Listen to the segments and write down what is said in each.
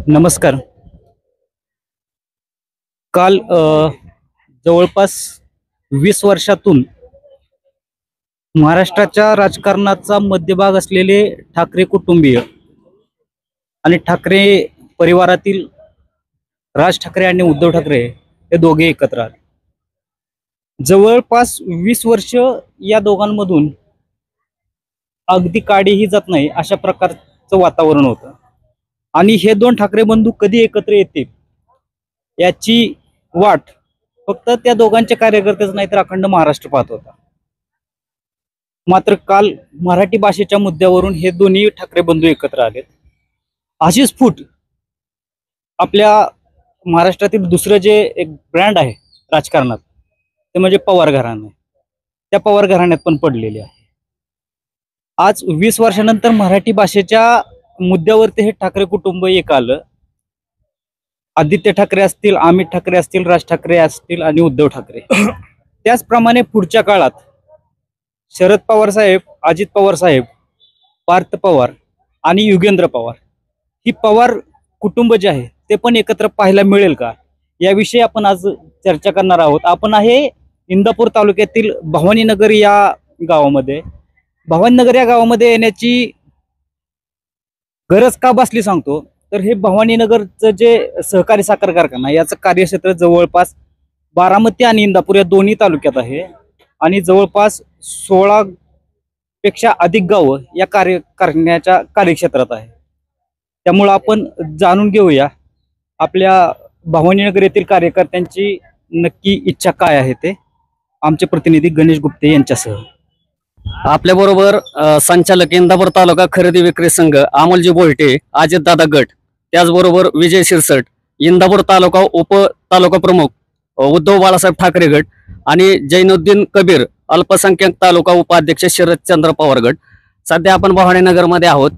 नमस्कार. काल जवळपास 20 वर्षातून महाराष्ट्राच्या राजकारणाचा मध्यभाग असलेले ठाकरे कुटुंबीय आणि ठाकरे परिवारातील राज ठाकरे आणि उद्धव ठाकरे हे दोघे एकत्र आले. जवळपास 20 वर्ष या दोघांमधून अगदी काडीही जात नाही अशा प्रकारचं वातावरण होतं. आणि हे दोन ठाकरे बंधू कधी एकत्र येतील याची वाट फक्त त्या दोघांचे कार्यकर्तेच नाही तर अखंड महाराष्ट्र पाहत होता. मात्र काल मराठी भाषेच्या मुद्द्यावरून हे दोन्ही ठाकरे बंधू एकत्र आलेत. अशीच फूट आपल्या महाराष्ट्रातील दुसरं जे एक ब्रँड आहे राजकारणात ते म्हणजे पवार घराणं. त्या पवार घराण्यात पण पडलेले आहे. आज 20 वर्षानंतर मराठी भाषेच्या मुद्द्यावरती हे ठाकरे कुटुंब एक आलं. आदित्य ठाकरे असतील, अमित ठाकरे असतील, राज ठाकरे असतील आणि उद्धव ठाकरे. त्याचप्रमाणे पुढच्या काळात शरद पवार साहेब, अजित पवार साहेब, पार्थ पवार आणि युगेंद्र पवार ही पवार कुटुंब जे आहे ते पण एकत्र पाहायला मिळेल का याविषयी आपण आज चर्चा करणार आहोत. आपण आहे इंदापूर तालुक्यातील भवानीनगर या गावामध्ये. भवानीनगर या गावामध्ये येण्याची गरज का बसली सांगतो तर हे भवानीनगरचं जे सहकारी साखर कारखाना याचं कार्यक्षेत्र जवळपास बारामती आणि इंदापूर या दोन्ही तालुक्यात आहे आणि जवळपास 16 पेक्षा अधिक गावं या कारखान्याच्या कार्यक्षेत्रात आहे. त्यामुळं आपण जाणून घेऊया आपल्या भवानीनगर येथील कार्यकर्त्यांची नक्की इच्छा काय आहे ते आमचे प्रतिनिधी गणेश गुप्ते यांच्यासह. आपल्या बरोबर संचालक इंदापूर तालुका खरेदी विक्री संघ अमोलजी बोलटे, अजित दादा गट, त्याचबरोबर विजय शिरसट, इंदापूर तालुका उप तालुका प्रमुख उद्धव बाळासाहेब ठाकरे गट आणि जैनुद्दीन कबीर अल्पसंख्याक तालुका उपाध्यक्ष शरदचंद्र पवार गट. सध्या आपण भवानीनगर मध्ये आहोत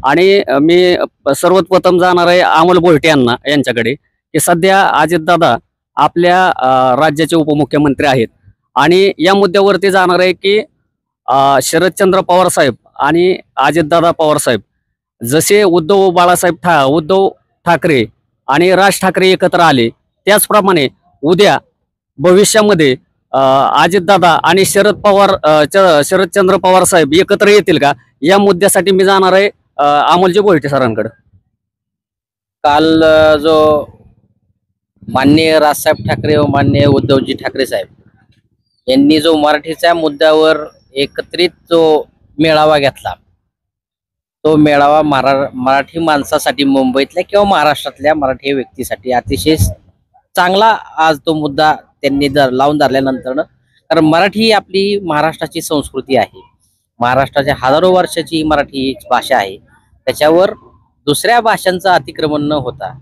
आणि मी सर्वप्रथम जाणार आहे अमोल बोलटे यांच्याकडे की सध्या अजितदादा आपल्या राज्याचे उपमुख्यमंत्री आहेत आणि या मुद्द्यावरती जाणार आहे की शरदचंद्र पवार साहेब आणि अजितदादा पवार साहेब जसे उद्धव ठाकरे आणि राज ठाकरे एकत्र आले त्याचप्रमाणे उद्या भविष्यामध्ये अजितदादा आणि शरदचंद्र पवार साहेब एकत्र येतील का या मुद्द्यासाठी मी जाणार आहे अमोलजी बोलटे सरांकडे. काल जो माननीय राजसाहेब ठाकरे व माननीय उद्धवजी ठाकरे साहेब यांनी जो मराठीच्या मुद्द्यावर एकत्रित जो मेळावा घेतला तो मेळावा मराठी माणसासाठी मुंबईतल्या किंवा महाराष्ट्रातल्या मराठी व्यक्तीसाठी अतिशय चांगला आज तो मुद्दा त्यांनी लावून धरल्यानंतर, कारण मराठी ही आपली महाराष्ट्राची संस्कृती आहे. महाराष्ट्राच्या हजारो वर्षाची मराठी भाषा आहे. त्याच्यावर दुसऱ्या भाषांचं अतिक्रमण न होता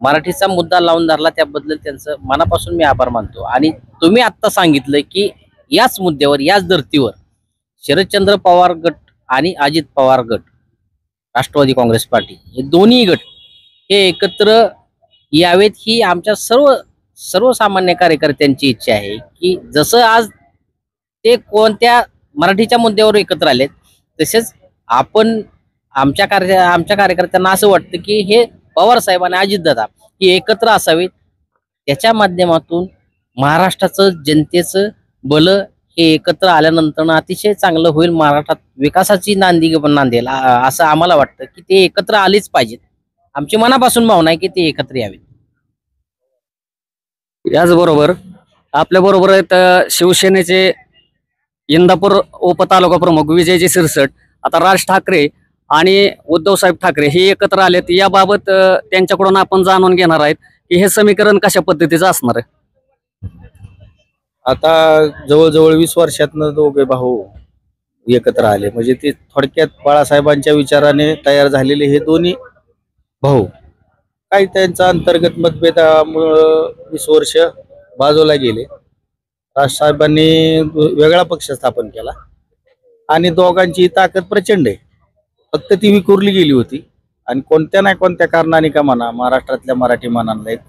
मराठीचा मुद्दा लावून धरला त्याबद्दल त्यांचं मनापासून मी आभार मानतो. आणि तुम्ही आत्ता सांगितलं की याच मुद्द्यावर याच धर्तीवर शरदचंद्र पवार गट आणि अजित पवार गट राष्ट्रवादी काँग्रेस पार्टी हे दोन्ही गट हे एकत्र यावेत ही आमच्या सर्वसामान्य कार्यकर्त्यांची इच्छा आहे. की जसं आज ते कोणत्या मराठीच्या मुद्द्यावर एकत्र आलेत तसेच आपण आमच्या कार्यकर्त्यांना असं वाटतं की हे पवार साहेब आणि अजितदादा हे एकत्र असावेत. त्याच्या माध्यमातून महाराष्ट्राचं जनतेचं बल हे एकत्र आल्यानंतर अतिशय चांगलं होईल. महाराष्ट्रात विकासाची नांदी पण नांदेल असं आम्हाला वाटतं की ते एकत्र आलेच पाहिजेत. आमची मनापासून भावना आहे की ते एकत्र यावेत. याचबरोबर आपल्या बरोबर आहेत शिवसेनेचे इंदापूर उपतालुका प्रमुख विजयजी शिरसट. आता राज ठाकरे आणि उद्धव साहेब ठाकरे हे एकत्र आलेत याबाबत त्यांच्याकडून आपण जाणून घेणार आहेत की हे समीकरण कशा पद्धतीचं असणार आहे. आता जवळजवळ 20 वर्षातनं दोघे भाऊ एकत्र आले म्हणजे ते थोडक्यात बाळासाहेबांच्या विचाराने तयार झालेले हे दोन्ही भाऊ काही त्यांचा अंतर्गत मतभेदामुळं 20 वर्ष बाजूला गेले. राजसाहेबांनी वेगळा पक्ष स्थापन केला आणि दोघांची ताकद प्रचंड आहे. फक्त ती विखुरली गेली होती आणि कोणत्या ना कोणत्या कारणाने का म्हणा महाराष्ट्रातल्या मराठी मनांना एक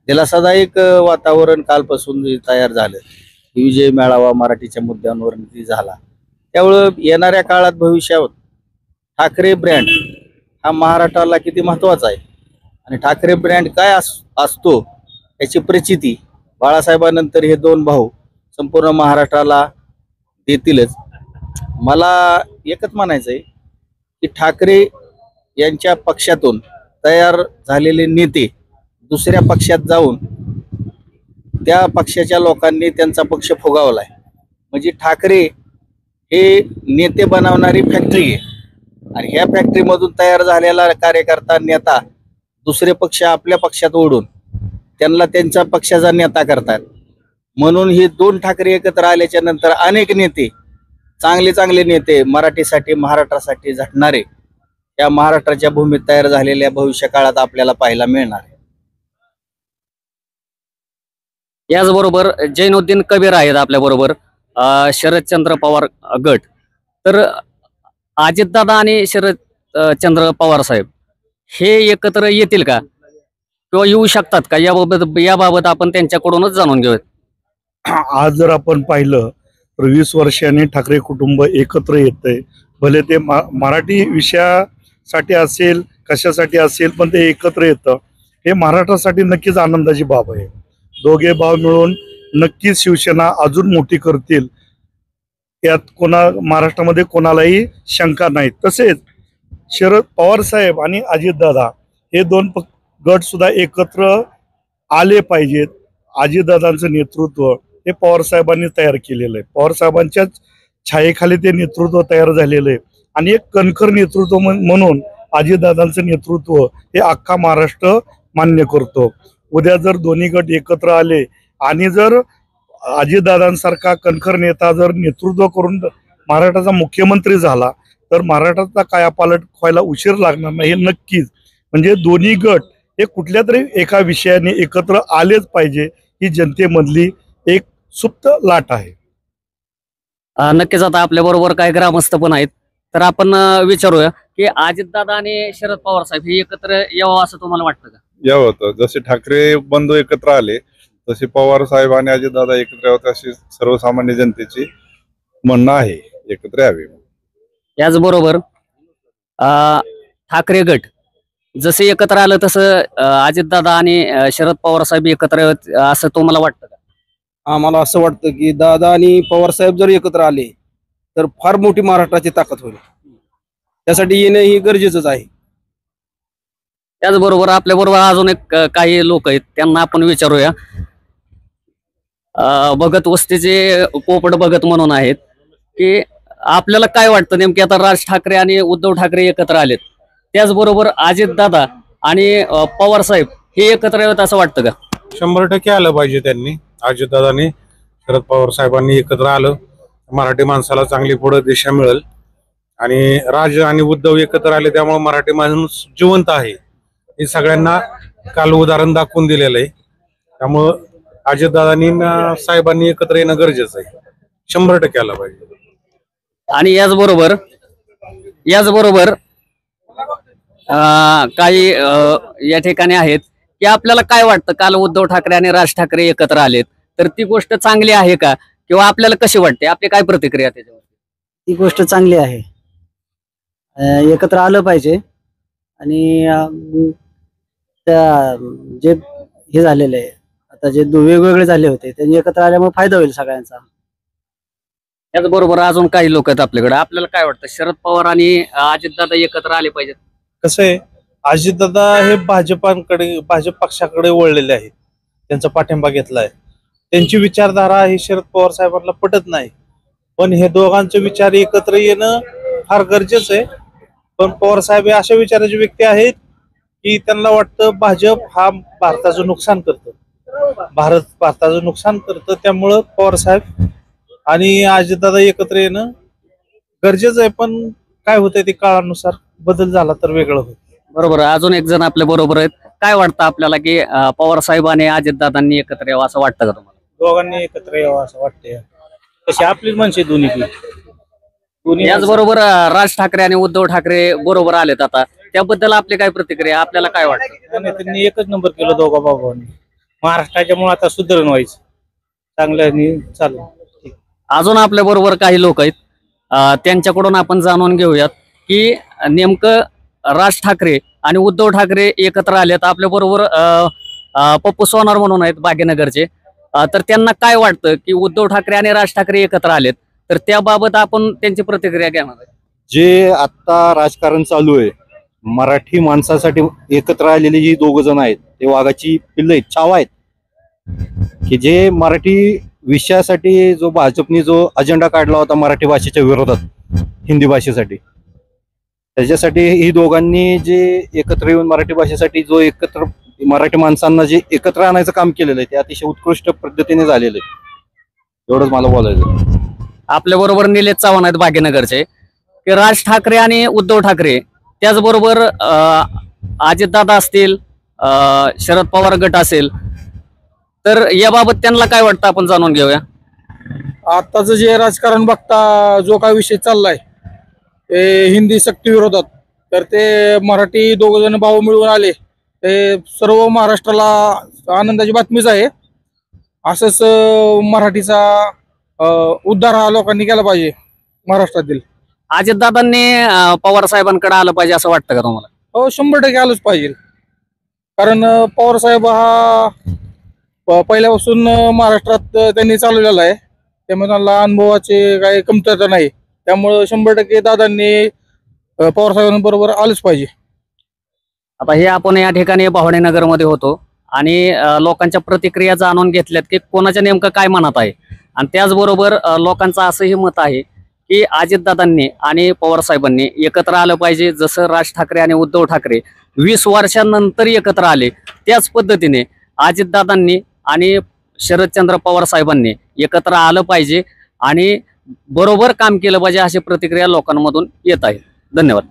दिलासादायक वातावरण कालपासून तयार झालं. विजय मेळावा मराठीच्या मुद्द्यांवर झाला त्यामुळे येणाऱ्या काळात भविष्यात ठाकरे ब्रँड हा महाराष्ट्राला किती महत्वाचा आहे आणि ठाकरे ब्रँड काय असतो याची प्रचिती बाळासाहेबांनंतर हे दोन भाऊ संपूर्ण महाराष्ट्राला देतीलच. मला एकच म्हणायचं आहे की ठाकरे यांच्या पक्षातून तयार झालेले नेते दुसऱ्या पक्षात जाऊन त्या पक्षाच्या लोकांनी त्यांचा पक्ष फुगावलाय. म्हणजे ठाकरे हे नेते बनवणारी फॅक्टरी आहे आणि ह्या फॅक्टरीमधून तयार झालेला कार्यकर्ता नेता दुसरे पक्ष आपल्या पक्षात ओढून त्यांना त्यांच्या पक्षाचा नेता करतात. म्हणून ही दोन ठाकरे एकत्र आल्याच्या नंतर अनेक नेते चांगले नेते मराठीसाठी महाराष्ट्रासाठी झटणारे या महाराष्ट्राच्या भूमीत तयार झालेल्या भविष्य काळात आपल्याला पाहायला मिळणार आहे. याचबरोबर जैनुद्दीन कबीर आहेत आपल्या बरोबर, शरदचंद्र पवार गट. तर अजितदादा आणि शरदचंद्र पवार साहेब हे एकत्र येतील का किंवा येऊ शकतात का, याबाबत आपण त्यांच्याकडूनच जाणून घेऊयात. आज जर आपण पाहिलं तर 20 वर्षांनी ठाकरे कुटुंब एकत्र येतंय. भले ते मराठी विषयासाठी असेल कशासाठी असेल पण ते एकत्र येतं हे महाराष्ट्रासाठी नक्कीच आनंदाची बाब आहे. दोघे भाव मिळून नक्कीच शिवसेना अजून मोठी करतील यात महाराष्ट्रामध्ये कोणालाही शंका नाही. तसेच शरद पवार साहेब आणि अजितदादा हे दोन गट सुद्धा एकत्र आले पाहिजेत. अजितदादांचं नेतृत्व हे पवार साहेबांनी तयार केलेलं आहे. पवार साहेबांच्याच छायेखाली ते नेतृत्व तयार झालेलं आहे आणि एक कणखर नेतृत्व म्हणून अजितदादांचं नेतृत्व हे अख्खा महाराष्ट्र मान्य करतो. उद्या जर दोन्ही गट एकत्र आले आणि जर अजितदादांसारखा कणखर नेता जर नेतृत्व करून महाराष्ट्राचा मुख्यमंत्री झाला तर महाराष्ट्राचा कायापालट व्हायला उशीर लागणार नाही हे नक्कीच. म्हणजे दोन्ही गट हे कुठल्या तरी एका विषयाने एकत्र आलेच पाहिजे ही जनतेमधली एक सुप्त लाट आहे. नक्कीच. आता आपल्या बरोबर काही ग्रामस्थ पण आहेत, तर आपण विचारूया की अजितदादा आणि शरद पवार साहेब हे एकत्र यावं असं तुम्हाला वाटतं का? यावं होतं. जसे ठाकरे बंधू एकत्र आले तसे पवार साहेब आणि अजितदादा एकत्र यावं अशी सर्वसामान्य जनतेची म्हणणं आहे, एकत्र यावे. याचबरोबर ठाकरे गट जसे एकत्र आलं तसं अजितदादा आणि शरद पवार साहेब एकत्र यावेत असं तुम्हाला वाटतं का? आम्हाला असं वाटतं की दादा आणि पवार साहेब जर एकत्र आले तर फार मोठी महाराष्ट्राची ताकद होईल. त्यासाठी येणं ही गरजेचंच आहे. त्याचबरोबर आपल्या बरोबर अजून एक काही लोक आहेत, त्यांना आपण विचारूया. भगत वस्तीचे पोपट भगत म्हणून आहेत की आपल्याला काय वाटतं नेमकी आता राज ठाकरे आणि उद्धव ठाकरे एकत्र आलेत, त्याचबरोबर अजितदादा आणि पवार साहेब हे एकत्र यावेत असं वाटतं का? 100% आलं पाहिजे. त्यांनी अजितदादांनी शरद पवार साहेबांनी एकत्र आलं मराठी माणसाला चांगली पुढे दिशा मिळेल. आणि राज आणि उद्धव एकत्र आले त्यामुळे मराठी माणूस जिवंत आहे हे सगळ्यांना काल उदाहरण दाखवून दिलेलं आहे. त्यामुळं अजितदादांनी साहेबांनी एकत्र येणं गरजेचं आहे. 100% आलं पाहिजे. आणि याचबरोबर काही या ठिकाणी आहेत की आपल्याला काय वाटतं, काल उद्धव ठाकरे आणि राज ठाकरे एकत्र आलेत तर ती गोष्ट चांगली आहे का किंवा आपल्याला कशी वाटते, आपली काय प्रतिक्रिया त्याच्यावर? ती गोष्ट चांगली आहे. एकत्र आलं पाहिजे आणि त्या जे हे झालेलं आहे आता जे वेगवेगळे झाले होते त्यांनी एकत्र आल्यामुळे फायदा होईल सगळ्यांचा. त्याचबरोबर अजून काही लोक आहेत आपल्याकडे, आपल्याला काय वाटतं शरद पवार आणि अजितदादा एकत्र आले पाहिजेत? कसं आहे, अजितदादा हे भाजप पक्षाकडे वळलेले आहेत, त्यांचा पाठिंबा घेतलाय. त्यांची विचारधारा ही शरद पवार साहेबांना पटत नाही, पण हे दोघांचे विचार एकत्र येणं फार गरजेचं आहे. पण पवार साहेब हे अशा विचाराचे व्यक्ती आहेत की त्यांना वाटतं भाजप हा भारताचं नुकसान करतं, भारताचं नुकसान करतं. त्यामुळं पवार साहेब आणि अजितदादा एकत्र येणं गरजेचं आहे. पण काय होतंय ते काळानुसार बदल झाला तर वेगळं होईल. बरोबर. अजून एक जण आपल्या बरोबर आहेत. काय वाटतं आपल्याला की पवार साहेब आणि अजितदादांनी एकत्र यावं असं वाटतं का तुम्हाला? दोघांनी एकत्र यावं असं वाटतंय. तशी आपलीच माणसे दोन्ही. याचबरोबर राज ठाकरे आणि उद्धव ठाकरे बरोबर आलेत आता, त्याबद्दल आपली काय प्रतिक्रिया, आपल्याला काय वाटतं? त्यांनी एकच नंबर केलं दोघा बाबांनी. महाराष्ट्राच्या मुळे आता सुधारण व्हायचं चांगलं चाललं. अजून आपल्या बरोबर काही लोक आहेत, त्यांच्याकडून आपण जाणून घेऊयात की नेमकं राज ठाकरे आणि उद्धव ठाकरे एकत्र आलेत. आपल्या बरोबर पप्पू सोनार म्हणून आहेत भाग्यनगरचे. तर त्यांना काय वाटतं की उद्धव ठाकरे आणि राज ठाकरे एकत्र आलेत, तर त्याबाबत आपण त्यांची प्रतिक्रिया घेणार आहे. जे आता राजकारण चालू आहे, मराठी माणसासाठी एकत्र आलेले जी दोघ जण आहेत ते वाघाची पिल्लं आहेत, छावा आहेत, की जे मराठी विषयासाठी जो भाजपने जो अजेंडा काढला होता मराठी भाषेच्या विरोधात हिंदी भाषेसाठी, त्याच्यासाठी ही दोघांनी जे एकत्र येऊन मराठी भाषेसाठी जो एकत्र मराठी माणसांना जे एकत्र आणायचं काम केलेलं आहे ते अतिशय उत्कृष्ट पद्धतीने झालेलं आहे. एवढंच मला बोलायचं. आपल्या बरोबर निलेश चव्हाण आहेत भाग्यनगरचे. की राज ठाकरे आणि उद्धव ठाकरे, त्याचबरोबर अजितदादा असतील, शरद पवार गट असेल, तर याबाबत त्यांना काय वाटतं आपण जाणून घेऊया. आताचं जे राजकारण बघता जो काय विषय चाललाय ते हिंदी सक्ती विरोधात, तर ते मराठी दोघ जण भाऊ मिळून आले ते सर्व महाराष्ट्राला आनंदाची बातमीच आहे. असंच मराठीचा उद्धार हा लोकांनी केला पाहिजे महाराष्ट्रातील. अजितदादांनी पवार साहेबांकडे आलं पाहिजे असं वाटतं का तुम्हाला? हो, 100% आलंच पाहिजे. कारण पवार साहेब हा पहिल्यापासून महाराष्ट्रात त्यांनी चालवलेला आहे, त्यामुळे त्यांना अनुभवाचे काही कमतरता नाही. त्यामुळं 100% दादांनी पवार साहेबांबरोबर आलंच पाहिजे. आता हे आपण या ठिकाणी भावडेनगर मध्ये होतो आणि लोकांच्या प्रतिक्रिया जाणून घेतल्यात की कोणाच्या नेमकं काय मनात आहे. आणि त्याचबरोबर लोकांचं असंही मत आहे की अजितदादांनी आणि पवार साहेबांनी एकत्र आलं पाहिजे. जसं राज ठाकरे आणि उद्धव ठाकरे 20 वर्षांनंतर एकत्र आले, त्याच पद्धतीने अजितदादांनी आणि शरदचंद्र पवार साहेबांनी एकत्र आलं पाहिजे आणि बरोबर काम केलं पाहिजे, अशी प्रतिक्रिया लोकांमधून येत आहे. धन्यवाद.